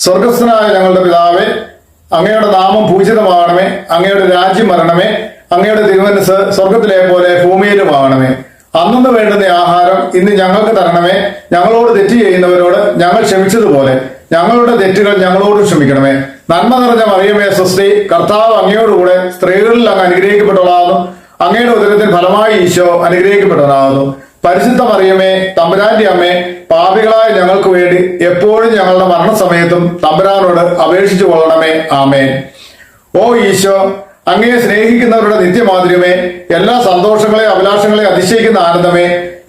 സ്വർഗസ്ഥനായ ഞങ്ങളുടെ പിതാവേ, അങ്ങയുടെ നാമം പൂജിതമാകണമേ. അങ്ങയുടെ രാജ്യം വരണമേ. അങ്ങയുടെ തിരുമനസ് സ്വർഗത്തിലെ പോലെ ഭൂമിയിലുമാകണമേ. അന്നു വേണ്ടുന്ന ആഹാരം ഇന്ന് ഞങ്ങൾക്ക് തരണമേ. ഞങ്ങളോട് തെറ്റ് ചെയ്യുന്നവരോട് ഞങ്ങൾ ക്ഷമിച്ചതുപോലെ ഞങ്ങളുടെ തെറ്റുകൾ ഞങ്ങളോട് ക്ഷമിക്കണമേ. നന്മ നിറഞ്ഞ മറിയമേ സ്വസ്തി, കർത്താവ് അങ്ങയോടുകൂടെ സ്ത്രീകളിൽ അങ്ങ് അനുഗ്രഹിക്കപ്പെട്ടവളാകുന്നു. അങ്ങയുടെ ഉദരത്തിൽ ഫലമായി ഈശോ അനുഗ്രഹിക്കപ്പെട്ടവനാകുന്നു. പരിശുദ്ധ മറിയമേ, തമ്പുരാന്റെ അമ്മേ, പാപികളായ ഞങ്ങൾക്ക് വേണ്ടി എപ്പോഴും ഞങ്ങളുടെ മരണസമയത്തും തമ്പുരാനോട് അപേക്ഷിച്ചു കൊള്ളണമേ. ആമേൻ. ഓ ഈശോ, അങ്ങയെ സ്നേഹിക്കുന്നവരുടെ നിത്യമാധുര്യമേ, എല്ലാ സന്തോഷങ്ങളെ അഭിലാഷങ്ങളെ അതിശയിക്കുന്ന ആനന്ദമേ,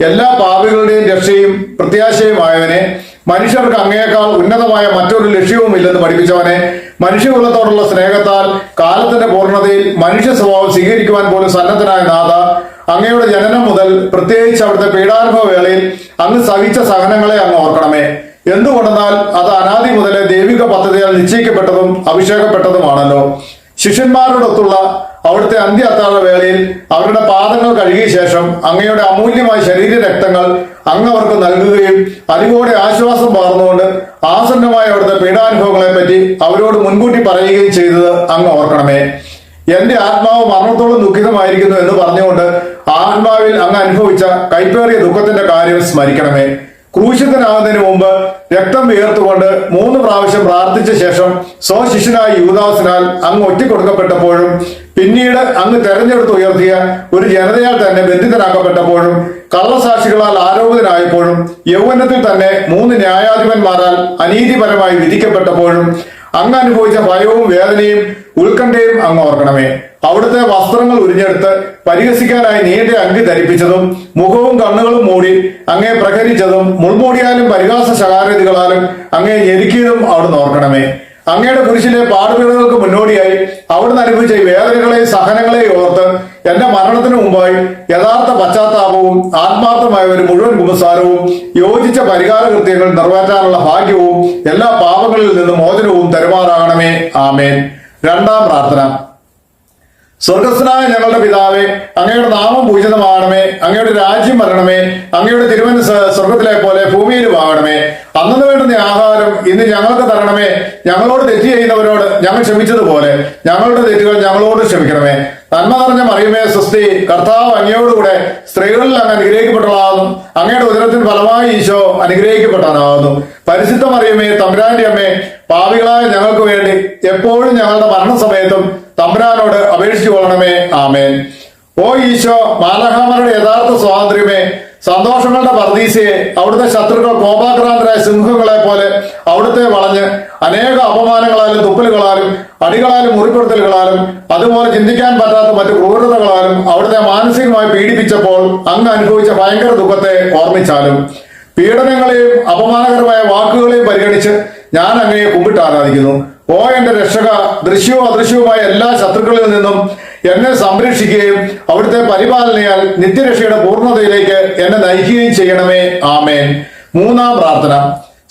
എല്ലാ പാപികളുടെയും രക്ഷയും പ്രത്യാശയുമായവനെ, മനുഷ്യർക്ക് അങ്ങയേക്കാൾ ഉന്നതമായ മറ്റൊരു ലക്ഷ്യവുമില്ലെന്ന് പഠിപ്പിച്ചവനെ, മനുഷ്യകുലത്തോടുള്ള സ്നേഹത്താൽ കാലത്തിന്റെ പൂർണ്ണതയിൽ മനുഷ്യ സ്വഭാവം സ്വീകരിക്കുവാൻ പോലും സന്നദ്ധനായ നാഥ, അങ്ങയുടെ ജനനം മുതൽ പ്രത്യേകിച്ച് അവിടുത്തെ പീഡാനുഭവ വേളയിൽ അങ്ങ് സഹിച്ച സഹനങ്ങളെ അങ്ങ് ഓർക്കണമേ. എന്തുകൊണ്ടെന്നാൽ അത് അനാദി മുതലേ ദൈവിക പദ്ധതിയാൽ നിശ്ചയിക്കപ്പെട്ടതും അഭിഷേകപ്പെട്ടതുമാണല്ലോ. ശിഷ്യന്മാരോടൊത്തുള്ള അവിടുത്തെ അന്ത്യ അത്താഴ വേളയിൽ അവരുടെ പാദങ്ങൾ കഴുകിയ ശേഷം അങ്ങയുടെ അമൂല്യമായ ശരീര രക്തങ്ങൾ അങ്ങ് അവർക്ക് നൽകുകയും അതിലൂടെ ആശ്വാസം പകർന്നുകൊണ്ട് ആസന്നമായ അവിടുത്തെ പീഡാനുഭവങ്ങളെ പറ്റി അവരോട് മുൻകൂട്ടി പറയുകയും ചെയ്തത് അങ്ങ് ഓർക്കണമേ. എന്റെ ആത്മാവ് മരണത്തോളം ദുഃഖിതമായിരിക്കുന്നു എന്ന് പറഞ്ഞുകൊണ്ട് ആത്മാവിൽ അങ്ങ് അനുഭവിച്ച കൈപ്പേറിയ ദുഃഖത്തിന്റെ കാര്യം സ്മരിക്കണമേ. ക്രൂശിതനാകുന്നതിന് മുമ്പ് രക്തം വിയർത്തുകൊണ്ട് 3 പ്രാവശ്യം പ്രാർത്ഥിച്ച ശേഷം സ്വശിഷ്യനായ യൂദാസിനാൽ അങ്ങ് ഒറ്റിക്കൊടുക്കപ്പെട്ടപ്പോഴും പിന്നീട് അങ്ങ് തെരഞ്ഞെടുത്ത് ഉയർത്തിയ ഒരു ജനതയാൽ തന്നെ ബന്ധിതനാക്കപ്പെട്ടപ്പോഴും കള്ളസാക്ഷികളാൽ ആരോപിതനായപ്പോഴും യൗവനത്തിൽ തന്നെ 3 ന്യായാധിപന്മാരാൽ അനീതിപരമായി വിധിക്കപ്പെട്ടപ്പോഴും അങ്ങ് അനുഭവിച്ച ഭയവും വേദനയും ഉത്കണ്ഠയും അങ്ങ് ഓർക്കണമേ. അവിടുത്തെ വസ്ത്രങ്ങൾ ഉരിഞ്ഞെടുത്ത് പരിഹസിക്കാനായി നീണ്ട അങ്കി ധരിപ്പിച്ചതും മുഖവും കണ്ണുകളും മൂടി അങ്ങേ പ്രഹരിച്ചതും മുൾമൂടിയാലും പരിഹാസ ശകാരതികളാലും അങ്ങേ ഞെരുക്കിയതും അവിടുന്ന് ഓർക്കണമേ. അങ്ങയുടെ കുരിശിലെ പാടുപീടുകൾക്ക് മുന്നോടിയായി അവിടുന്ന് അനുഭവിച്ച ഈ വേദനകളെയും സഹനങ്ങളെയും ഓർത്ത് എന്റെ മരണത്തിന് മുമ്പായി യഥാർത്ഥ പശ്ചാത്താപവും ആത്മാർത്ഥമായ ഒരു മുഴുവൻ കുമ്പസാരവും യോജിച്ച പരിഹാര കൃത്യങ്ങൾ നിറവേറ്റാനുള്ള ഭാഗ്യവും എല്ലാ പാപങ്ങളിൽ നിന്നും മോചനവും തരുമാറാകണമേ. ആമേൻ. രണ്ടാം പ്രാർത്ഥന. സ്വർഗസ്ഥനായ ഞങ്ങളുടെ പിതാവേ, അങ്ങയുടെ നാമം പൂജിതമാകണമേ. അങ്ങയുടെ രാജ്യം വരണമേ. അങ്ങയുടെ തിരുമനസ് സ്വർഗത്തിലെ പോലെ ഭൂമിയിലുമാകണമേ. അന്നു വേണ്ടുന്ന ആഹാരം ഇന്ന് ഞങ്ങൾക്ക് തരണമേ. ഞങ്ങളോട് തെറ്റ് ചെയ്യുന്നവരോട് ഞങ്ങൾ ക്ഷമിച്ചതുപോലെ ഞങ്ങളുടെ തെറ്റുകൾ ഞങ്ങളോട് ക്ഷമിക്കണമേ. നന്മ നിറഞ്ഞ മറിയമേ സ്വസ്തി, കർത്താവ് അങ്ങയോടുകൂടെ സ്ത്രീകളിൽ അങ്ങ് അനുഗ്രഹിക്കപ്പെട്ടവളാകുന്നു. അങ്ങയുടെ ഉദരത്തിൽ ഫലമായി ഈശോ അനുഗ്രഹിക്കപ്പെട്ടവനാകുന്നു. പരിശുദ്ധ മറിയമേ, തമ്പുരാന്റെ അമ്മേ, പാപികളായ ഞങ്ങൾക്ക് വേണ്ടി എപ്പോഴും ഞങ്ങളുടെ മരണസമയത്തും തമ്പുരാനോട് അപേക്ഷിച്ചു കൊള്ളണമേ. ആമേൻ. ഓ ഈശോ, മാലാഖമാരുടെ യഥാർത്ഥ സ്വാതന്ത്ര്യമേ, സന്തോഷങ്ങളുടെ പർദീസയെ, അവിടുത്തെ ശത്രുക്കൾ കോപാക്രാന്തരായ സിംഹങ്ങളെ പോലെ അവിടുത്തെ വളഞ്ഞ് അനേക അപമാനങ്ങളാലും തുപ്പലുകളാലും അടികളാലും മുറിപ്പെടുത്തലുകളാലും അതുപോലെ ചിന്തിക്കാൻ പറ്റാത്ത മറ്റു ക്രൂരതകളാലും അവിടുത്തെ മാനസികമായി പീഡിപ്പിച്ചപ്പോൾ അങ്ങ് അനുഭവിച്ച ഭയങ്കര ദുഃഖത്തെ ഓർമ്മിച്ചാലും പീഡനങ്ങളെയും അപമാനകരമായ വാക്കുകളെയും പരിഗണിച്ച് ഞാൻ അങ്ങയെ കുമ്പിട്ട് ആരാധിക്കുന്നു. ഓ എന്റെ രക്ഷക, ദൃശ്യവും അദൃശ്യവുമായ എല്ലാ ശത്രുക്കളിൽ നിന്നും എന്നെ സംരക്ഷിക്കുകയും അവിടുത്തെ പരിപാലനയാൽ നിത്യരക്ഷയുടെ പൂർണ്ണതയിലേക്ക് എന്നെ നയിക്കുകയും ചെയ്യണമേ. ആമേൻ. മൂന്നാം പ്രാർത്ഥന.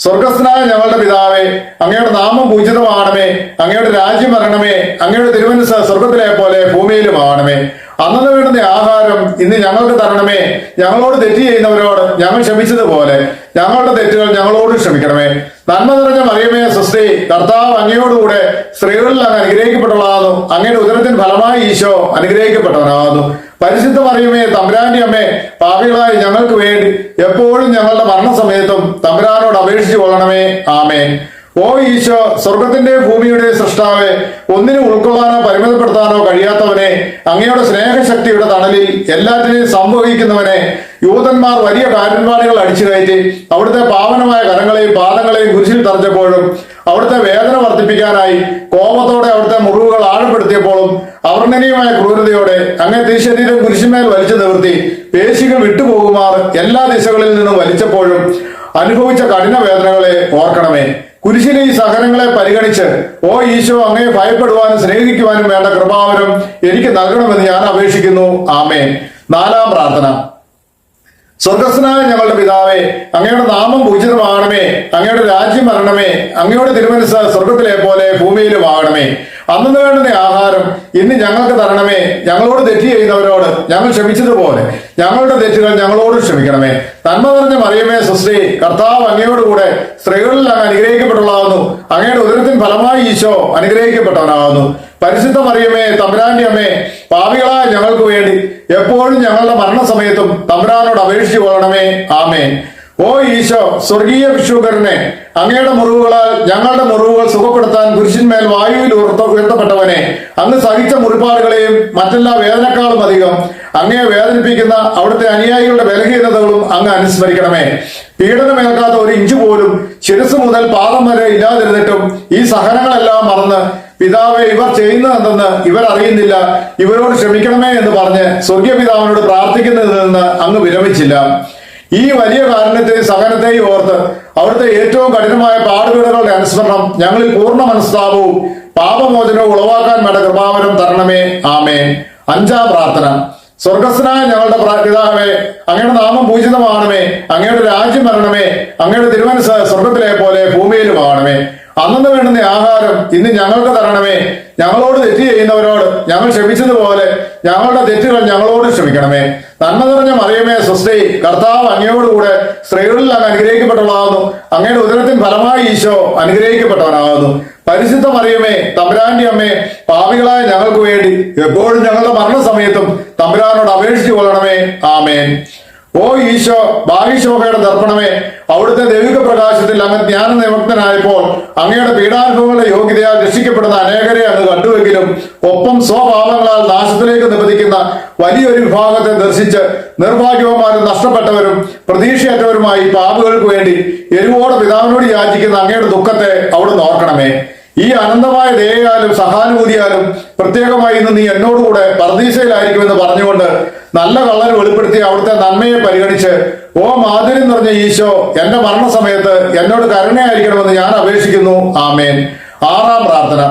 സ്വർഗസ്ഥനായ ഞങ്ങളുടെ പിതാവേ, അങ്ങയുടെ നാമം പൂജിതമാകണമേ. അങ്ങയുടെ രാജ്യം വരണമേ. അങ്ങയുടെ തിരുമനസ് സ്വർഗത്തിലെ പോലെ ഭൂമിയിലുമാകണമേ. അന്നു വേണ്ടുന്ന ആഹാരം ഇന്ന് ഞങ്ങൾക്ക് തരണമേ. ഞങ്ങളോട് തെറ്റ് ചെയ്യുന്നവരോട് ഞങ്ങൾ ക്ഷമിച്ചതുപോലെ ഞങ്ങളുടെ തെറ്റുകൾ ഞങ്ങളോട് ക്ഷമിക്കണമേ. നന്മ നിറഞ്ഞ മറിയമേ സ്വസ്തി, കർത്താവ് അങ്ങയോടുകൂടെ സ്ത്രീകളിൽ അങ്ങ് അനുഗ്രഹിക്കപ്പെട്ടവളാകുന്നു. അങ്ങയുടെ ഉദരത്തിൽ ഫലമായി ഈശോ അനുഗ്രഹിക്കപ്പെട്ടവനാകുന്നു. പരിശുദ്ധ മറിയമേ, തമ്പുരാന്റെ അമ്മേ, പാപികളായ ഞങ്ങൾക്ക് വേണ്ടി എപ്പോഴും ഞങ്ങളുടെ മരണസമയത്തും തമ്പുരാനോട് അപേക്ഷിച്ചു കൊള്ളണമേ. ആമേൻ. ഓ ഈശോ, സ്വർഗത്തിന്റെ ഭൂമിയുടെ സൃഷ്ടാവേ, ഒന്നിനും ഉൾക്കൊള്ളാനോ പരിമിതപ്പെടുത്താനോ കഴിയാത്തവനെ, അങ്ങയുടെ സ്നേഹശക്തിയുടെ തണലിൽ എല്ലാറ്റിനെയും സംവഹിക്കുന്നവനെ, യൂതന്മാർ വലിയ കാരൻപാടുകൾ അടിച്ചു കയറ്റി അവിടുത്തെ പാവനമായ കരങ്ങളെയും പാദങ്ങളെയും കുരിശിൽ തറച്ചപ്പോഴും അവിടുത്തെ വേദന വർദ്ധിപ്പിക്കാനായി കോപത്തോടെ അവിടുത്തെ മുറിവുകൾ ആഴപ്പെടുത്തിയപ്പോഴും അവർണ്ണനീയമായ ക്രൂരതയോടെ അങ്ങേ തിരുശരീരം കുരിശിന്മേൽ വലിച്ചു നിവർത്തി പേശികൾ വിട്ടുപോകുമാർ എല്ലാ ദിശകളിൽ നിന്നും വലിച്ചപ്പോഴും അനുഭവിച്ച കഠിന വേദനകളെ ഓർക്കണമേ. കുരിശിലെ ഈ സഹനങ്ങളെ പരിഗണിച്ച് ഓ ഈശോ, അങ്ങയെ ഭയപ്പെടുവാനും സ്നേഹിക്കുവാനും വേണ്ട കൃപാവരം എനിക്ക് നൽകണമെന്ന് ഞാൻ അപേക്ഷിക്കുന്നു. ആമേൻ. നാലാം പ്രാർത്ഥന. സ്വർഗസ്ഥനായ ഞങ്ങളുടെ പിതാവേ, അങ്ങയുടെ നാമം പൂജിതമാകണമേ. അങ്ങയുടെ രാജ്യം വരണമേ. അങ്ങയുടെ തിരുമനസ് സ്വർഗത്തിലെ പോലെ ഭൂമിയിലുമാകണമേ. അന്നു വേണ്ടുന്ന ആഹാരം ഇന്ന് ഞങ്ങൾക്ക് തരണമേ. ഞങ്ങളോട് തെറ്റ് ചെയ്യുന്നവരോട് ഞങ്ങൾ ക്ഷമിച്ചതുപോലെ ഞങ്ങളുടെ തെറ്റുകൾ ഞങ്ങളോട് ക്ഷമിക്കണമേ. നന്മ നിറഞ്ഞ മറിയമേ സ്വസ്തി, കർത്താവ് അങ്ങയോടുകൂടെ സ്ത്രീകളിൽ അങ്ങ് അനുഗ്രഹിക്കപ്പെട്ടുള്ളാകുന്നു. അങ്ങയുടെ ഉദരത്തിൻ ഫലമായി ഈശോ അനുഗ്രഹിക്കപ്പെട്ടവനാകുന്നു. പരിശുദ്ധ മറിയമേ, തമ്പുരാന്റെ അമ്മേ, പാപികളായ ഞങ്ങൾക്ക് വേണ്ടി എപ്പോഴും ഞങ്ങളുടെ മരണസമയത്തും തമ്പുരാനോട് അപേക്ഷിച്ചു കൊള്ളണമേ. ആമേൻ. ഓ ഈശോ, സ്വർഗീയ വിശുദ്ധനെ, അങ്ങയുടെ മുറിവുകളാൽ ഞങ്ങളുടെ മുറിവുകൾ സുഖപ്പെടുത്താൻ കുരിശിന്മേൽ വായുവിൽ ഉയർത്തപ്പെട്ടവനെ, അങ്ങ് സഹിച്ച മുറിപ്പാടുകളെയും മറ്റെല്ലാ വേദനക്കാളും അധികം അങ്ങയെ വേദനിപ്പിക്കുന്ന അവിടുത്തെ അനുയായികളുടെ ബലഹീനതകളും അങ്ങ് അനുസ്മരിക്കണമേ. പീഡനമേൽക്കാത്ത ഒരു ഇഞ്ച് പോലും ശിരസ് മുതൽ പാദം വരെ ഇല്ലാതിരുന്നിട്ടും ഈ സഹനങ്ങളെല്ലാം മറന്ന് പിതാവെ, ഇവർ ചെയ്യുന്നതെന്തെന്ന് ഇവർ അറിയുന്നില്ല, ഇവരോട് ക്ഷമിക്കണമേ എന്ന് പറഞ്ഞ് സ്വർഗീയ പിതാവിനോട് പ്രാർത്ഥിക്കുന്നതിൽ നിന്ന് അങ്ങ് വിരമിച്ചില്ല. ഈ വലിയ കാരുണ്യത്തെയും സഹനത്തെയും ഓർത്ത് അവിടുത്തെ ഏറ്റവും കഠിനമായ പാടുപീടുകളുടെ അനുസ്മരണം ഞങ്ങളിൽ പൂർണ്ണ മനസ്താപവും പാപമോചനവും ഉളവാക്കാൻ വേണ്ട കൃപാവരം തരണമേ. ആമേൻ. അഞ്ചാം പ്രാർത്ഥന. സ്വർഗസ്ഥനായ ഞങ്ങളുടെ പിതാവേ, അങ്ങയുടെ നാമം പൂജിതമാണമേ, അങ്ങയുടെ രാജ്യം വരണമേ, അങ്ങയുടെ തിരുമനസ്സ് സ്വർഗത്തിലെ പോലെ ഭൂമിയിലുമാണമേ. അന്നു വേണ്ടുന്ന ആഹാരം ഇന്ന് ഞങ്ങൾക്ക് തരണമേ. ഞങ്ങളോട് തെറ്റ് ചെയ്യുന്നവരോട് ഞങ്ങൾ ക്ഷമിച്ചതുപോലെ ഞങ്ങളുടെ തെറ്റുകൾ ഞങ്ങളോട് ക്ഷമിക്കണമേ. നന്മ നിറഞ്ഞ മറിയമേ, സ്വസ്തി, കർത്താവ് അങ്ങയോടുകൂടെ സ്ത്രീകളിൽ അങ്ങ് അനുഗ്രഹിക്കപ്പെട്ടവളാകുന്നു. അങ്ങയുടെ ഉദരത്തിൻ ഫലമായി ഈശോ അനുഗ്രഹിക്കപ്പെട്ടവനാകുന്നു. പരിശുദ്ധ മറിയമേ, തമ്പുരാന്റെ അമ്മേ, പാപികളായ ഞങ്ങൾക്ക് വേണ്ടി എപ്പോഴും ഞങ്ങളുടെ മരണസമയത്തും തമ്പുരാനോട് അപേക്ഷിച്ചു കൊള്ളണമേ. ആമേൻ. ഓ ഈശോ, ഭാഗ്യശോഭയുടെ ദർപ്പണമേ, അവിടുത്തെ ദൈവിക പ്രകാശത്തിൽ അങ്ങ് ജ്ഞാന നിമഗ്നനായപ്പോൾ അങ്ങയുടെ പീഡാനുഭവങ്ങളുടെ യോഗ്യതയാൽ രക്ഷിക്കപ്പെടുന്ന അനേകരെ അങ്ങ് കണ്ടുവെങ്കിലും ഒപ്പം സ്വപാപങ്ങളാൽ നാശത്തിലേക്ക് നിബന്ധിക്കുന്ന വലിയൊരു വിഭാഗത്തെ ദർശിച്ച് നിർഭാഗ്യവന്മാരും നഷ്ടപ്പെട്ടവരും പ്രതീക്ഷയറ്റവരുമായി പാപികൾക്ക് വേണ്ടി എരിവോടെ പിതാവിനോട് യാചിക്കുന്ന അങ്ങയുടെ ദുഃഖത്തെ അവിടുന്ന് ഓർക്കണമേ. ഈ അനന്തമായ ദയയാലും സഹാനുഭൂതിയാലും പ്രത്യേകമായി ഇന്ന് നീ എന്നോടുകൂടെ പർദീസയിലായിരിക്കുമെന്ന് പറഞ്ഞുകൊണ്ട് നല്ല കള്ളന് വെളിപ്പെടുത്തി അവിടുത്തെ നന്മയെ പരിഗണിച്ച്, ഓ മാധുര്യം നിറഞ്ഞ ഈശോ, എന്റെ മരണസമയത്ത് എന്നോട് കരുണയായിരിക്കണമെന്ന് ഞാൻ അപേക്ഷിക്കുന്നു. ആമേൻ. ആറാം പ്രാർത്ഥന.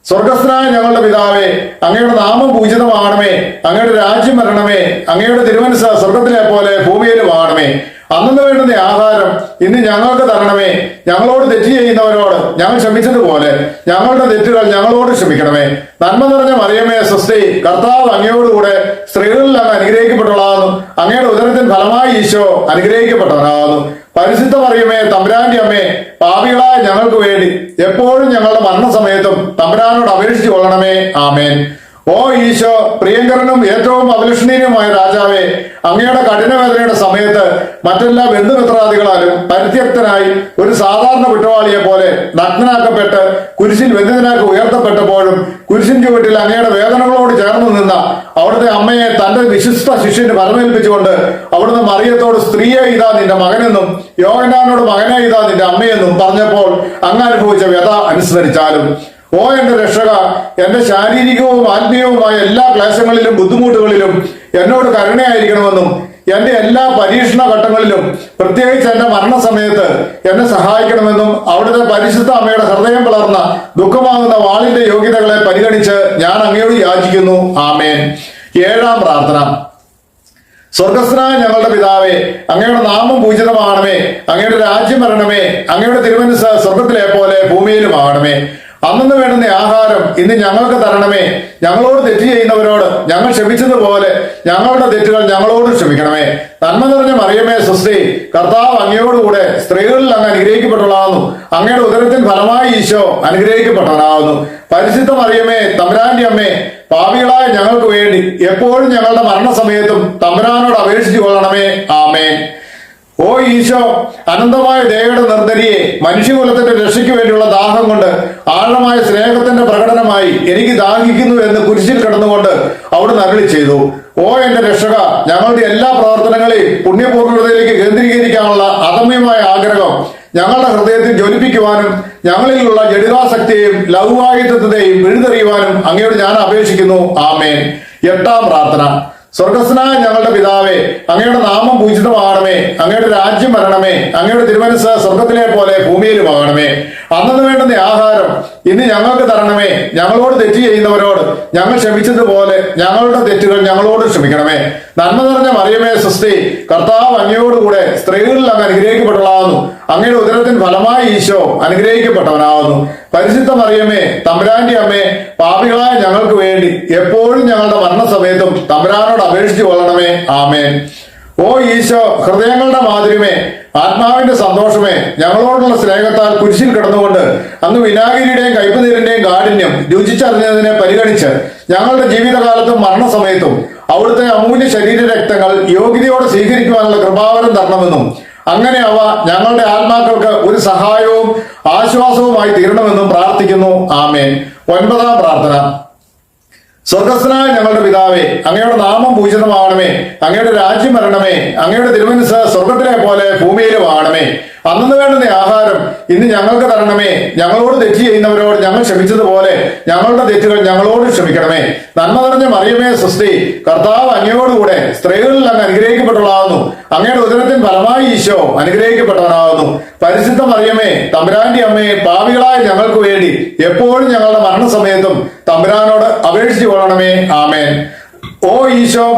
സ്വർഗസ്ഥനായ ഞങ്ങളുടെ പിതാവേ, അങ്ങയുടെ നാമം പൂജിതമാകണമേ, അങ്ങയുടെ രാജ്യം വരണമേ, അങ്ങയുടെ തിരുമനസ്സ് സ്വർഗത്തിലെ പോലെ ഭൂമിയിലുമാകണമേ. അന്നു വേണ്ടുന്ന ആഹാരം ഇന്ന് ഞങ്ങൾക്ക് തരണമേ. ഞങ്ങളോട് തെറ്റ് ചെയ്യുന്നവരോട് ഞങ്ങൾ ക്ഷമിച്ചതുപോലെ ഞങ്ങളുടെ തെറ്റുകൾ ഞങ്ങളോട് ക്ഷമിക്കണമേ. നന്മ നിറഞ്ഞ മറിയമേ, സ്വസ്തി, കർത്താവ് അങ്ങയോടുകൂടെ സ്ത്രീകളിൽ അങ്ങ് അനുഗ്രഹിക്കപ്പെട്ടവളാകുന്നു. അങ്ങയുടെ ഉദരത്തിൻ ഫലമായി ഈശോ അനുഗ്രഹിക്കപ്പെട്ടവനാകുന്നു. പരിശുദ്ധ മറിയമേ, തമ്പുരാന്റെ അമ്മേ, പാപികളായ ഞങ്ങൾക്ക് വേണ്ടി എപ്പോഴും ഞങ്ങളുടെ മരണസമയത്തും തമ്പുരാനോട് അപേക്ഷിച്ചു കൊള്ളണമേ. ആമേൻ. ഓ ഈശോ, പ്രിയങ്കരനും ഏറ്റവും അഭിലഷണീയനുമായ രാജാവേ, അങ്ങയുടെ കഠിനവേദനയുടെ സമയത്ത് മറ്റെല്ലാ ബന്ധുമിത്രാദികളാലും പരിത്യക്തനായി ഒരു സാധാരണ കുറ്റവാളിയെ പോലെ നഗ്നനാക്കപ്പെട്ട് കുരിശിൽ ബന്ധിതനാക്കി ഉയർത്തപ്പെട്ടപ്പോഴും കുരിശിൻ ചുവട്ടിൽ അങ്ങയുടെ വേദനകളോട് ചേർന്ന് നിന്ന അവിടുത്തെ അമ്മയെ തന്റെ വിശിഷ്ട ശിഷ്യന് പരമേൽപ്പിച്ചുകൊണ്ട് അവിടുന്ന് മറിയത്തോട്, സ്ത്രീയെ ഇതാ നിന്റെ മകനെന്നും യോഹന്നാനോട് മകനെ ഇതാ നിന്റെ അമ്മയെന്നും പറഞ്ഞപ്പോൾ അങ്ങ് അനുഭവിച്ച വ്യഥ അനുസ്മരിച്ചാലും. ഓ എന്റെ രക്ഷക, എന്റെ ശാരീരികവും ആത്മീയവുമായ എല്ലാ ക്ലേശങ്ങളിലും ബുദ്ധിമുട്ടുകളിലും എന്നോട് കരുണയായിരിക്കണമെന്നും എന്റെ എല്ലാ പരീക്ഷണ ഘട്ടങ്ങളിലും പ്രത്യേകിച്ച് എന്റെ മരണസമയത്ത് എന്നെ സഹായിക്കണമെന്നും അവിടുത്തെ പരിശുദ്ധ അമ്മയുടെ ഹൃദയം പിളർന്ന ദുഃഖമാകുന്ന വാളിന്റെ യോഗ്യതകളെ പരിഗണിച്ച് ഞാൻ അങ്ങയോട് യാചിക്കുന്നു. ആമേൻ. ഏഴാം പ്രാർത്ഥന. സ്വർഗസ്ഥനായ ഞങ്ങളുടെ പിതാവേ, അങ്ങയുടെ നാമം പൂജിതമാകണമേ, അങ്ങയുടെ രാജ്യം വരണമേ, അങ്ങയുടെ തിരുമനസ്സ് സ്വർഗത്തിലെ പോലെ ഭൂമിയിലുമാകണമേ. അന്നു വേണ്ടുന്ന ആഹാരം ഇന്ന് ഞങ്ങൾക്ക് തരണമേ. ഞങ്ങളോട് തെറ്റ് ചെയ്യുന്നവരോട് ഞങ്ങൾ ക്ഷമിച്ചതുപോലെ ഞങ്ങളുടെ തെറ്റുകൾ ഞങ്ങളോട് ക്ഷമിക്കണമേ. നന്മ നിറഞ്ഞ മറിയമേ, സ്വസ്തി, കർത്താവ് അങ്ങയോടുകൂടെ സ്ത്രീകളിൽ അങ്ങ് അനുഗ്രഹിക്കപ്പെട്ടവളാകുന്നു. അങ്ങയുടെ ഉദരത്തിൻ ഫലമായി ഈശോ അനുഗ്രഹിക്കപ്പെട്ടവനാകുന്നു. പരിശുദ്ധ മറിയമേ, തമ്പുരാന്റെ അമ്മേ, പാപികളായ ഞങ്ങൾക്ക് വേണ്ടി എപ്പോഴും ഞങ്ങളുടെ മരണസമയത്തും തമ്പുരാനോട് അപേക്ഷിച്ചു കൊള്ളണമേ. ആമേൻ. ഓ ഈശോ, അനന്തമായ ദയയുടെ നിർദ്ധരിയെ, മനുഷ്യകുലത്തിന്റെ രക്ഷയ്ക്ക് വേണ്ടിയുള്ള ദാഹം കൊണ്ട് ആഴമായ സ്നേഹത്തിന്റെ പ്രകടനമായി എനിക്ക് ദാഹിക്കുന്നു എന്ന് കുരിശിൽ കിടന്നുകൊണ്ട് അവിടുന്ന് അരുളി ചെയ്തു. ഓ എന്റെ രക്ഷക, ഞങ്ങളുടെ എല്ലാ പ്രവർത്തനങ്ങളെയും പുണ്യപൂർണ്ണതയിലേക്ക് കേന്ദ്രീകരിക്കാനുള്ള അദമ്യമായ ആഗ്രഹം ഞങ്ങളുടെ ഹൃദയത്തിൽ ജ്വലിപ്പിക്കുവാനും ഞങ്ങളിലുള്ള ജഡികാസക്തിയെയും ലൗകികത്വത്തെയും പിഴുതെറിയുവാനും അങ്ങയോട് ഞാൻ അപേക്ഷിക്കുന്നു. ആമേൻ. എട്ടാം പ്രാർത്ഥന. സ്വർഗസ്ഥനായ ഞങ്ങളുടെ പിതാവേ, അങ്ങയുടെ നാമം പൂജിതമാകണമേ, അങ്ങയുടെ രാജ്യം വരണമേ, അങ്ങയുടെ തിരുമനസ്സ് സ്വർഗത്തിലെ പോലെ ഭൂമിയിലുമാകണമേ. അന്നു വേണ്ടുന്ന ആഹാരം ഇന്ന് ഞങ്ങൾക്ക് തരണമേ. ഞങ്ങളോട് തെറ്റ് ചെയ്യുന്നവരോട് ഞങ്ങൾ ക്ഷമിച്ചതുപോലെ ഞങ്ങളുടെ തെറ്റുകൾ ഞങ്ങളോട് ക്ഷമിക്കണമേ. നന്മ നിറഞ്ഞ മറിയമേ, സ്വസ്തി, കർത്താവ് അങ്ങയോടുകൂടെ സ്ത്രീകളിൽ അങ്ങ് അനുഗ്രഹിക്കപ്പെട്ടവളാകുന്നു. അങ്ങയുടെ ഉദരത്തിൻ ഫലമായി ഈശോ അനുഗ്രഹിക്കപ്പെട്ടവനാകുന്നു. പരിശുദ്ധ മറിയമേ, തമ്പുരാന്റെ അമ്മേ, പാപികളായ ഞങ്ങൾക്ക് വേണ്ടി എപ്പോഴും ഞങ്ങളുടെ മരണസമയത്തും തമ്പുരാനോട് അപേക്ഷിച്ചു കൊള്ളണമേ. ആമേൻ. ഓ ഈശോ, ഹൃദയങ്ങളുടെ മാധുര്യമേ, ആത്മാവിന്റെ സന്തോഷമേ, ഞങ്ങളോടുള്ള സ്നേഹത്താൽ കുരിശിൽ കിടന്നുകൊണ്ട് അങ്ങ് വിനാഗിരിയുടെയും കയ്പുനീരിന്റെയും കാഠിന്യം രുചിച്ചറിഞ്ഞതിനെ പരിഗണിച്ച് ഞങ്ങളുടെ ജീവിതകാലത്തും മരണസമയത്തും അവിടുത്തെ അമൂല്യ ശരീര രക്തങ്ങൾ യോഗ്യതയോടെ സ്വീകരിക്കുവാനുള്ള കൃപാവരം തരണമെന്നും അങ്ങനെ അവ ഞങ്ങളുടെ ആത്മാക്കൾക്ക് ഒരു സഹായവും ആശ്വാസവുമായി തീരണമെന്നും പ്രാർത്ഥിക്കുന്നു. ആമേൻ. 9-ാം പ്രാർത്ഥന. സ്വർഗസ്ഥനായ ഞങ്ങളുടെ പിതാവേ, അങ്ങയുടെ നാമം പൂജിതമാകണമേ, അങ്ങയുടെ രാജ്യം വരണമേ, അങ്ങയുടെ തിരുമനസ്സ് സ്വർഗത്തിലെ പോലെ ഭൂമിയിലും ആകണമേ. അന്നു വേണ്ടുന്ന ആഹാരം ഇന്ന് ഞങ്ങൾക്ക് തരണമേ. ഞങ്ങളോട് തെറ്റ് ചെയ്യുന്നവരോട് ഞങ്ങൾ ക്ഷമിച്ചതുപോലെ ഞങ്ങളുടെ തെറ്റുകൾ ഞങ്ങളോട് ക്ഷമിക്കണമേ. നന്മ നിറഞ്ഞ മറിയമേ സ്വസ്തി, കർത്താവ് അങ്ങയോടുകൂടെ സ്ത്രീകളിൽ അങ്ങ് അനുഗ്രഹിക്കപ്പെട്ടവളാകുന്നു. അങ്ങയുടെ ഉദരത്തിൻ ഫലമായി ഈശോ അനുഗ്രഹിക്കപ്പെട്ടവനാകുന്നു. പരിശുദ്ധ മറിയമേ, തമ്പുരാന്റെ അമ്മയെ, പാപികളായ ഞങ്ങൾക്ക് വേണ്ടി എപ്പോഴും ഞങ്ങളുടെ മരണസമയത്തും തമ്പുരാനോട് അപേക്ഷിച്ചു കൊള്ളണമേ. ആമേൻ. ഓ ഈശോ,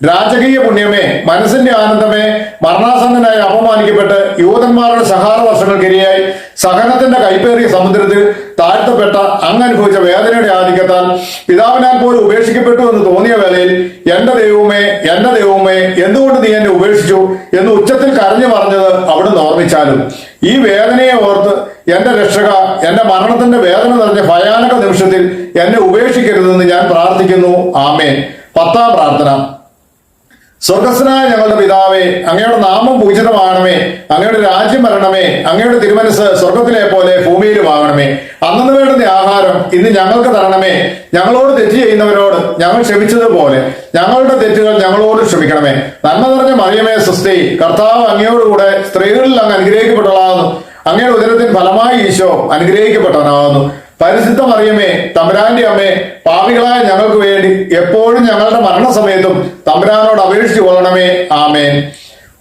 രാജകീയ പുണ്യമേ, മനസ്സിന്റെ ആനന്ദമേ, മരണാസന്നനായി അപമാനിക്കപ്പെട്ട് യൂതന്മാരുടെ സഹാര വർഷങ്ങൾക്കിരയായി സഹനത്തിന്റെ കൈപ്പേറിയ സമുദ്രത്തിൽ താഴ്ത്തപ്പെട്ട അങ്ങ് അനുഭവിച്ച വേദനയുടെ ആധിക്യത്താൽ പിതാവിനാൽ പോലും ഉപേക്ഷിക്കപ്പെട്ടു എന്ന് തോന്നിയ വേളയിൽ എന്റെ ദൈവമേ, എന്റെ ദൈവമേ, എന്തുകൊണ്ട് നീ എന്നെ ഉപേക്ഷിച്ചു എന്ന് ഉച്ചത്തിൽ കരഞ്ഞു പറഞ്ഞത് അവിടുന്ന് ഓർമ്മിച്ചാലും ഈ വേദനയെ ഓർത്ത് എന്റെ രക്ഷക, എന്റെ മരണത്തിന്റെ വേദന നിറഞ്ഞ ഭയാനക നിമിഷത്തിൽ എന്നെ ഉപേക്ഷിക്കരുതെന്ന് ഞാൻ പ്രാർത്ഥിക്കുന്നു. ആമേൻ. 10-ാം പ്രാർത്ഥന. സ്വർഗസ്ഥനായ ഞങ്ങളുടെ പിതാവേ, അങ്ങയുടെ നാമം പൂജിതമാകണമേ, അങ്ങയുടെ രാജ്യം വരണമേ, അങ്ങയുടെ തിരുമനസ്സ് സ്വർഗത്തിലെ പോലെ ഭൂമിയിലും ആകണമേ. അന്നു വേണ്ടുന്ന ആഹാരം ഇന്ന് ഞങ്ങൾക്ക് തരണമേ. ഞങ്ങളോട് തെറ്റ് ചെയ്യുന്നവരോട് ഞങ്ങൾ ക്ഷമിച്ചതുപോലെ ഞങ്ങളുടെ തെറ്റുകൾ ഞങ്ങളോട് ക്ഷമിക്കണമേ. നന്മ നിറഞ്ഞ മറിയമേ സ്വസ്തി, കർത്താവ് അങ്ങയോടുകൂടെ സ്ത്രീകളിൽ അങ്ങ് അനുഗ്രഹിക്കപ്പെട്ടവളാകുന്നു. അങ്ങയുടെ ഉദരത്തിൻ ഫലമായി ഈശോ അനുഗ്രഹിക്കപ്പെട്ടവനാകുന്നു. പരിശുദ്ധ മറിയമേ, തമ്പുരാന്റെ അമ്മേ, പാപികളായ ഞങ്ങൾക്ക് വേണ്ടി എപ്പോഴും ഞങ്ങളുടെ മരണസമയത്തും തമ്പുരാനോട് അപേക്ഷിച്ചു കൊള്ളണമേ. ആമേൻ.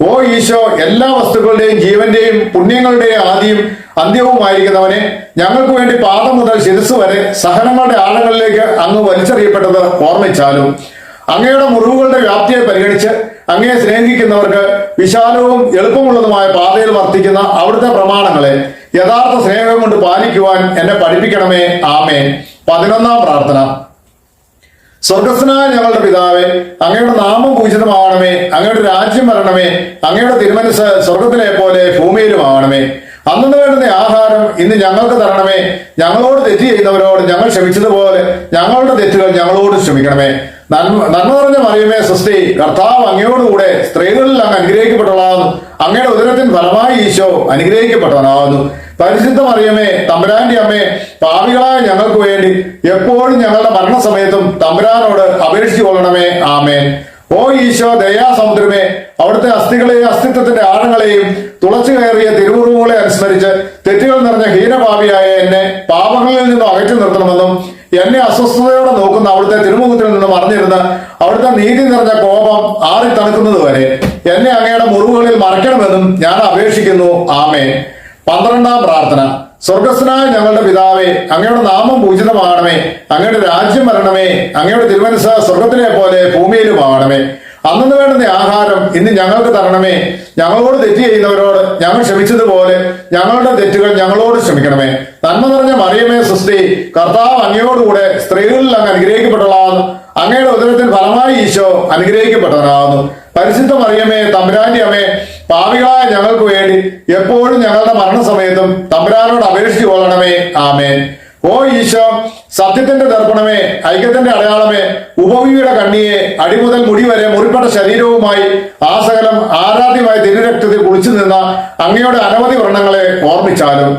ഓ ഈശോ, എല്ലാ വസ്തുക്കളുടെയും ജീവന്റെയും പുണ്യങ്ങളുടെയും ആദിയും അന്ത്യവുമായിരിക്കുന്നവനെ, ഞങ്ങൾക്ക് വേണ്ടി പാദം മുതൽ ശിരസ് വരെ സഹനങ്ങളുടെ ആഴങ്ങളിലേക്ക് അങ്ങ് വലിച്ചെറിയപ്പെട്ടത് ഓർമ്മിച്ചാലും അങ്ങയുടെ മുറിവുകളുടെ വ്യാപ്തിയെ പരിഗണിച്ച് അങ്ങയെ സ്നേഹിക്കുന്നവർക്ക് വിശാലവും എളുപ്പമുള്ളതുമായ പാതയിൽ വർത്തിക്കുന്ന അവിടുത്തെ പ്രമാണങ്ങളെ യഥാർത്ഥ സ്നേഹം കൊണ്ട് പാലിക്കുവാൻ എന്നെ പഠിപ്പിക്കണമേ. ആമേൻ. 11-ാം പ്രാർത്ഥന. സ്വർഗസ്ഥനായ ഞങ്ങളുടെ പിതാവേ, അങ്ങയുടെ നാമം പൂജിതമാകണമേ, അങ്ങയുടെ രാജ്യം വരണമേ, അങ്ങയുടെ തിരുമനസ്സ് സ്വർഗത്തിലെ പോലെ ഭൂമിയിലും ആകണമേ. അന്നു വേണ്ടുന്ന ആഹാരം ഇന്ന് ഞങ്ങൾക്ക് തരണമേ. ഞങ്ങളോട് തെറ്റ് ചെയ്യുന്നവരോട് ഞങ്ങൾ ക്ഷമിച്ചതുപോലെ ഞങ്ങളുടെ തെറ്റുകൾ ഞങ്ങളോട് ക്ഷമിക്കണമേ. നന്മ നിറഞ്ഞ മറിയമേ സ്വസ്തി, കർത്താവ് അങ്ങയോടുകൂടെ സ്ത്രീകളിൽ അങ്ങ് അനുഗ്രഹിക്കപ്പെട്ടവളാകുന്നു. അങ്ങയുടെ ഉദരത്തിൻ ഫലമായി ഈശോ അനുഗ്രഹിക്കപ്പെട്ടവനാകുന്നു. പരിശുദ്ധ മറിയമേ, തമ്പുരാന്റെ അമ്മേ, പാപികളായ ഞങ്ങൾക്ക് വേണ്ടി എപ്പോഴും ഞങ്ങളുടെ മരണസമയത്തും തമ്പുരാനോട് അപേക്ഷിച്ചു കൊള്ളണമേ. ആമേൻ. ഓ ഈശോ, ദയാസമുദ്രമേ, അവിടുത്തെ അസ്ഥികളെയും അസ്തിത്വത്തിന്റെ ആഴങ്ങളെയും തുളച്ചു കയറിയ തിരുവുറുമുകളെ അനുസ്മരിച്ച് തെറ്റുകൾ നിറഞ്ഞ ഹീനപാപിയായ എന്നെ പാപങ്ങളിൽ നിന്നും അകറ്റി നിർത്തണമെന്നും എന്നെ അസ്വസ്ഥതയോടെ നോക്കുന്ന അവിടുത്തെ തിരുമുഖത്തിൽ നിന്നും അറിഞ്ഞിരുന്ന് അവിടുത്തെ നീതി നിറഞ്ഞ കോപം ആറി തണുക്കുന്നത് വരെ എന്നെ അങ്ങയുടെ മുറിവുകളിൽ മറയ്ക്കണമെന്നും ഞാൻ അപേക്ഷിക്കുന്നു. ആമേൻ. 12-ാം പ്രാർത്ഥന. സ്വർഗസ്ഥനായ ഞങ്ങളുടെ പിതാവേ, അങ്ങയുടെ നാമം പൂജിതമാകണമേ, അങ്ങയുടെ രാജ്യം വരണമേ, അങ്ങയുടെ തിരുമനസ്സ് സ്വർഗത്തിലെ പോലെ ഭൂമിയിലും ആകണമേ. അന്നു വേണ്ടുന്ന ആഹാരം ഇന്ന് ഞങ്ങൾക്ക് തരണമേ. ഞങ്ങളോട് തെറ്റ് ചെയ്യുന്നവരോട് ഞങ്ങൾ ക്ഷമിച്ചതുപോലെ ഞങ്ങളുടെ തെറ്റുകൾ ഞങ്ങളോട് ക്ഷമിക്കണമേ. നന്മ നിറഞ്ഞ മറിയമേ സ്വസ്തി, കർത്താവ് അങ്ങയോടുകൂടെ സ്ത്രീകളിൽ അങ്ങ് അനുഗ്രഹിക്കപ്പെട്ടവളാകുന്നു. അങ്ങയുടെ ഉദരത്തിൽ ഫലമായി ഈശോ അനുഗ്രഹിക്കപ്പെട്ടവനാകുന്നു. പരിശുദ്ധ മറിയമേ, തമ്പുരാന്റെ അമ്മേ, പാപികളായ ഞങ്ങൾക്ക് വേണ്ടി എപ്പോഴും ഞങ്ങളുടെ മരണസമയത്തും തമ്പുരാനോട് അപേക്ഷിച്ചു കൊള്ളണമേ. ആമേൻ. ഓ ഈശോ, സത്യത്തിന്റെ ദർപ്പണമേ, ഐക്യത്തിന്റെ അടയാളമേ, ഉപവിയുടെ കണ്ണിയെ, അടിമുതൽ മുടി വരെ മുറിപ്പെട്ട ശരീരവുമായി ആസകലം ആരാധ്യമായ തിരുരക്തത്തിൽ കുളിച്ചു നിന്ന അങ്ങയുടെ അനവധി വ്രണങ്ങളെ ഓർമ്മിച്ചാലും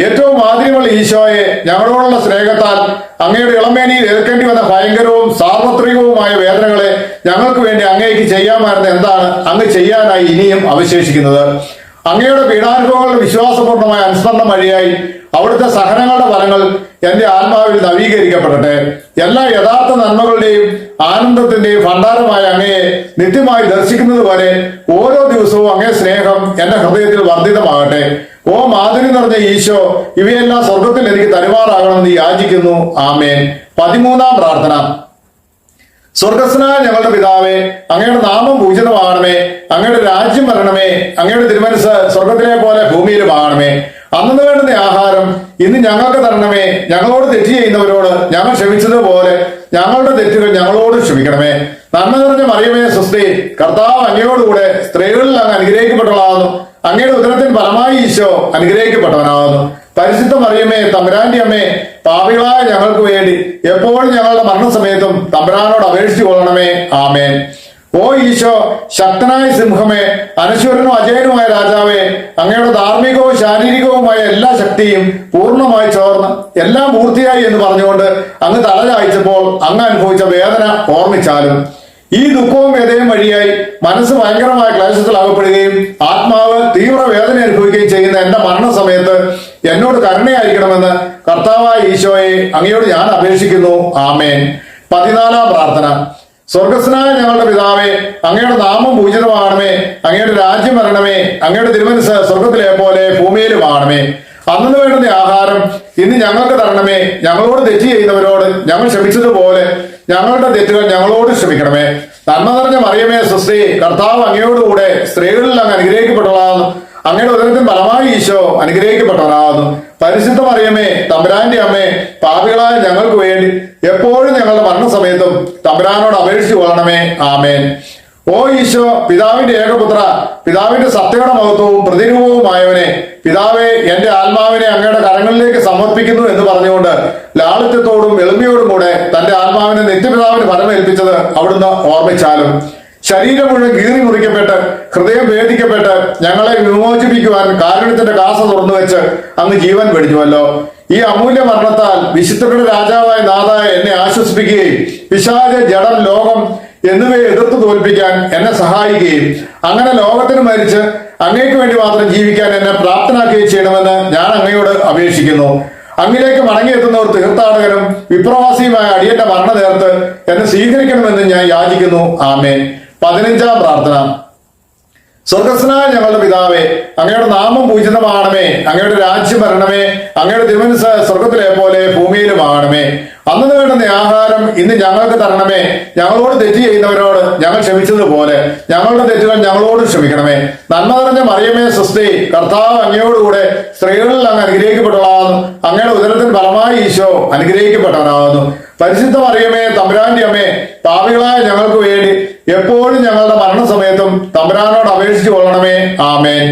ഏറ്റവും മാധുര്യമുള്ള ഈശോയെ, ഞങ്ങളോടുള്ള സ്നേഹത്താൽ അങ്ങയുടെ ഇളമേനിയിൽ ഏൽക്കേണ്ടി വന്ന ഭയങ്കരവും സാർവത്രികവുമായ വേദനകളെ ഞങ്ങൾക്ക് വേണ്ടി അങ്ങേക്ക് ചെയ്യാമായിരുന്ന എന്താണ് അങ്ങ് ചെയ്യാനായി ഇനിയും അവശേഷിക്കുന്നത്? അങ്ങയുടെ പീഡാനുഭവങ്ങളുടെ വിശ്വാസപൂർണമായ അനുസ്മരണം വഴിയായി അവിടുത്തെ സഹനങ്ങളുടെ ഫലങ്ങൾ എന്റെ ആത്മാവിൽ നവീകരിക്കപ്പെടട്ടെ. എല്ലാ യഥാർത്ഥ നന്മകളുടെയും ആനന്ദത്തിന്റെയും ഭണ്ഡാരമായ അങ്ങയെ നിത്യമായി ദർശിക്കുന്നത് വരെ ഓരോ ദിവസവും അങ്ങേ സ്നേഹം എന്റെ ഹൃദയത്തിൽ വർദ്ധിതമാകട്ടെ. ഓ മാധുരി നിറഞ്ഞ ഈശോ, ഇവയെല്ലാം സ്വർഗത്തിൽ എനിക്ക് തരുമാറാകണമെന്ന് യാചിക്കുന്നു. ആമേൻ. 13-ാം പ്രാർത്ഥന. സ്വർഗസ്ഥനായ ഞങ്ങളുടെ പിതാവേ, അങ്ങയുടെ നാമം പൂജിതമാകണമേ, അങ്ങയുടെ രാജ്യം വരണമേ, അങ്ങയുടെ തിരുമനസ്സ് സ്വർഗത്തിലെ പോലെ ഭൂമിയിലും ആകണമേ. അന്നു വേണ്ടുന്ന ആഹാരം ഇന്ന് ഞങ്ങൾക്ക് തരണമേ. ഞങ്ങളോട് തെറ്റ് ചെയ്യുന്നവരോട് ഞങ്ങൾ ക്ഷമിച്ചതുപോലെ ഞങ്ങളുടെ തെറ്റുകൾ ഞങ്ങളോട് ക്ഷമിക്കണമേ. നന്മ നിറഞ്ഞ മറിയമേ സ്വസ്തി, കർത്താവ് അങ്ങയോടുകൂടെ സ്ത്രീകളിൽ അങ്ങ് അനുഗ്രഹിക്കപ്പെട്ടവളാകുന്നു. അങ്ങയുടെ ഉദരത്തിൻ ഫലമായി ഈശോ അനുഗ്രഹിക്കപ്പെട്ടവനാകുന്നു. പരിശുദ്ധ മറിയമേ തമ്പുരാന്റെ അമ്മേ, പാപികളായ ഞങ്ങൾക്ക് വേണ്ടി എപ്പോഴും ഞങ്ങളുടെ മരണസമയത്തും തമ്പുരാനോട് അപേക്ഷിച്ചു കൊള്ളണമേ. ആമേൻ. ഓ ഈശോ, ശക്തനായ സിംഹമേ, അനശ്വരനും അജയനുമായ രാജാവേ, അങ്ങയുടെ ധാർമ്മികവും ശാരീരികവുമായ എല്ലാ ശക്തിയും പൂർണ്ണമായി ചോർന്ന് എല്ലാം പൂർത്തിയായി എന്ന് പറഞ്ഞുകൊണ്ട് അങ്ങ് തലചായ്ച്ചപ്പോൾ അങ്ങ് അനുഭവിച്ച വേദന ഓർമ്മിച്ചാലും ഈ ദുഃഖവും വേദനയും വഴിയായി മനസ്സ് ഭയങ്കരമായ ക്ലേശത്തിലാകപ്പെടുകയും ആത്മാവ് തീവ്ര വേദന അനുഭവിക്കുകയും ചെയ്യുന്ന എന്റെ മരണസമയത്ത് എന്നോട് കരുണയായിരിക്കണമെന്ന് കർത്താവായ ഈശോയെ അങ്ങയോട് ഞാൻ അപേക്ഷിക്കുന്നു. ആമേൻ. 14-ാം പ്രാർത്ഥന. സ്വർഗസ്നായ ഞങ്ങളുടെ പിതാവേ, അങ്ങയുടെ നാമം പൂജിതമാകണമേ, അങ്ങയുടെ രാജ്യം വരണമേ, അങ്ങയുടെ തിരുമനസ്സ് സ്വർഗത്തിലെ പോലെ ഭൂമിയിലുമാകണമേ. അന്നു വേണ്ടുന്ന ആഹാരം ഇന്ന് ഞങ്ങൾക്ക് തരണമേ. ഞങ്ങളോട് തെറ്റ് ചെയ്യുന്നവരോട് ഞങ്ങൾ ക്ഷമിച്ചതുപോലെ ഞങ്ങളുടെ തെറ്റുകൾ ഞങ്ങളോട് ക്ഷമിക്കണമേ. നന്മ നിറഞ്ഞ മറിയമേ സ്വസ്തി, കർത്താവ് അങ്ങയോടുകൂടെ സ്ത്രീകളിൽ അങ്ങ് അനുഗ്രഹിക്കപ്പെട്ടവളാകുന്നു. അങ്ങയുടെ ഉദരത്തിൻ ഫലമായി ഈശോ അനുഗ്രഹിക്കപ്പെട്ടവനാകുന്നു. പരിശുദ്ധ മറിയമേ തമ്പുരാന്റെ അമ്മേ, പാപികളായ ഞങ്ങൾക്ക് വേണ്ടി എപ്പോഴും ഞങ്ങളുടെ മരണസമയത്തും തമ്പുരാനോട് അപേക്ഷിച്ചു കൊള്ളണമേ. ആമേൻ. ഓ ഈശോ, പിതാവിന്റെ ഏകപുത്ര, പിതാവിന്റെ സത്യയുടെ മഹത്വവും പ്രതിരൂപവുമായവനെ, പിതാവെ എന്റെ ആത്മാവിനെ അങ്ങയുടെ കരങ്ങളിലേക്ക് സമർപ്പിക്കുന്നു എന്ന് പറഞ്ഞുകൊണ്ട് ലാളിത്യത്തോടും എളിമയോടും കൂടെ തന്റെ ആത്മാവിനെ നിത്യപിതാവിന് ഫലമേൽപ്പിച്ചത് അവിടുന്ന് ഓർമ്മിച്ചാലും ശരീരം മുഴുവൻ കീറി മുറിക്കപ്പെട്ട് ഹൃദയം വേദിക്കപ്പെട്ട് ഞങ്ങളെ വിമോചിപ്പിക്കുവാൻ കാരുണ്യത്തിന്റെ കാസ തുറന്നു വെച്ച് അങ്ങ് ജീവൻ വെടിഞ്ഞുവല്ലോ. ഈ അമൂല്യ മരണത്താൽ വിശുദ്ധരുടെ രാജാവായ നാഥായ എന്നെ ആശ്വസിപ്പിക്കുകയും പിശാച്, ജഡം, ലോകം എന്നിവയെ എതിർത്ത് തോൽപ്പിക്കാൻ എന്നെ സഹായിക്കുകയും അങ്ങനെ ലോകത്തിന് മരിച്ച് അങ്ങേക്ക് വേണ്ടി മാത്രം ജീവിക്കാൻ എന്നെ പ്രാപ്തനാക്കുകയും ചെയ്യണമെന്ന് ഞാൻ അങ്ങയോട് അപേക്ഷിക്കുന്നു. അങ്ങിലേക്ക് മടങ്ങിയെത്തുന്നവർ തീർത്ഥാടകനും വിപ്രവാസിയുമായ അടിയന്റെ മരണ നേരത്ത് എന്നെ സ്വീകരിക്കണമെന്ന് ഞാൻ യാചിക്കുന്നു. ആമേൻ. 15-ാം പ്രാർത്ഥന. സ്വർഗസ്നായ ഞങ്ങളുടെ പിതാവേ, അങ്ങയുടെ നാമം പൂജിതമാകണമേ, അങ്ങയുടെ രാജ്യം വരണമേ, അങ്ങയുടെ തിരുമനസ്സ് സ്വർഗത്തിലെ പോലെ ഭൂമിയിലുമാകണമേ. അന്നു വേണ്ടുന്ന ആഹാരം ഇന്ന് ഞങ്ങൾക്ക് തരണമേ. ഞങ്ങളോട് തെറ്റ് ചെയ്യുന്നവരോട് ഞങ്ങൾ ക്ഷമിച്ചതുപോലെ ഞങ്ങളുടെ തെറ്റുകൾ ഞങ്ങളോട് ക്ഷമിക്കണമേ. നന്മ നിറഞ്ഞ മറിയമേ സ്വസ്തി, കർത്താവ് അങ്ങയോടുകൂടെ സ്ത്രീകളിൽ അങ്ങ് അനുഗ്രഹിക്കപ്പെട്ടവളാകുന്നു. അങ്ങയുടെ ഉദരത്തിൻ ഫലമായി ഈശോ അനുഗ്രഹിക്കപ്പെട്ടവനാകുന്നു. പരിശുദ്ധ മറിയമേ തമ്പുരാന്റെ അമ്മേ, പാപികളായ ഞങ്ങൾക്ക് വേണ്ടി എപ്പോഴും ഞങ്ങളുടെ മരണസമയത്തും തമ്പുരാനോട് അപേക്ഷിച്ചു കൊള്ളണമേ. ആമേൻ.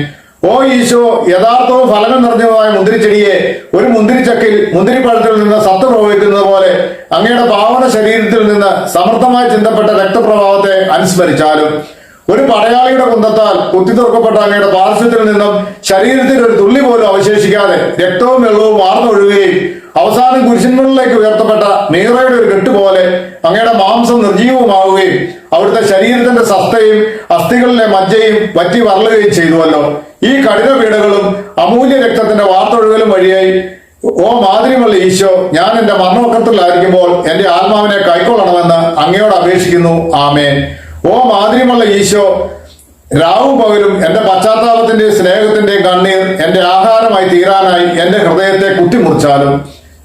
ഓ ഈശോ, യഥാർത്ഥവും ഫലങ്ങൾ നിറഞ്ഞതുമായ മുന്തിരിച്ചെടിയെ ഒരു മുന്തിരിച്ചക്കിൽ മുന്തിരിപ്പഴത്തിൽ നിന്ന് സത്ത് പ്രവഹിക്കുന്നത് പോലെ അങ്ങയുടെ പാവന ശരീരത്തിൽ നിന്ന് സമർത്ഥമായി ചിന്തപ്പെട്ട രക്തപ്രവാഹത്തെ അനുസ്മരിച്ചാലും ഒരു പടയാളിയുടെ കുന്തത്താൽ കുത്തിത്തുറക്കപ്പെട്ട അങ്ങയുടെ പാർശ്വത്തിൽ നിന്നും ശരീരത്തിൽ ഒരു തുള്ളി പോലും അവശേഷിക്കാതെ രക്തവും വെള്ളവും വാർന്നൊഴുകുകയും അവസാനം കുരിശന്മുകളിലേക്ക് ഉയർത്തപ്പെട്ട മീറയുടെ ഒരു കെട്ടുപോലെ അങ്ങയുടെ മാംസം നിർജീവമാവുകയും അവിടുത്തെ ശരീരത്തിന്റെ സത്തയും അസ്ഥികളിലെ മജ്ജയും വറ്റി വരളുകയും ചെയ്തുവല്ലോ. ഈ കഠിന പീഡകളും അമൂല്യ രക്തത്തിന്റെ വാർത്തൊഴുകലും വഴിയായി ഓ മാതിരിമുള്ള ഈശോ, ഞാൻ എന്റെ മരണവക്കത്തിലായിരിക്കുമ്പോൾ എന്റെ ആത്മാവിനെ കൈക്കൊള്ളണമെന്ന് അങ്ങയോട് അപേക്ഷിക്കുന്നു. ആമേൻ. ഓ മാതിരിമുള്ള ഈശോ, രാവും പകലും എന്റെ പശ്ചാത്താപത്തിന്റെയും സ്നേഹത്തിന്റെയും കണ്ണീർ എന്റെ ആഹാരമായി തീരാനായി എന്റെ ഹൃദയത്തെ കുത്തിമുറിച്ചാലും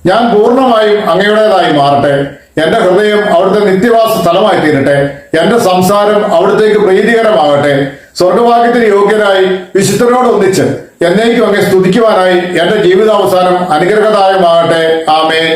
ഞാൻ പൂർണ്ണമായും അങ്ങയുടേതായി മാറട്ടെ. എന്റെ ഹൃദയം അവിടുത്തെ നിത്യവാസ സ്ഥലമായി തീരട്ടെ. എന്റെ സംസാരം അവിടത്തേക്ക് പ്രീതികരമാകട്ടെ. സ്വർഗഭാഗ്യത്തിന് യോഗ്യരായി വിശുദ്ധരോടൊന്നിച്ച് എന്നേക്കും അങ്ങേ സ്തുതിക്കുവാനായി എന്റെ ജീവിതാവസാനം അനുഗ്രഹദായകമാകട്ടെ. ആമേൻ.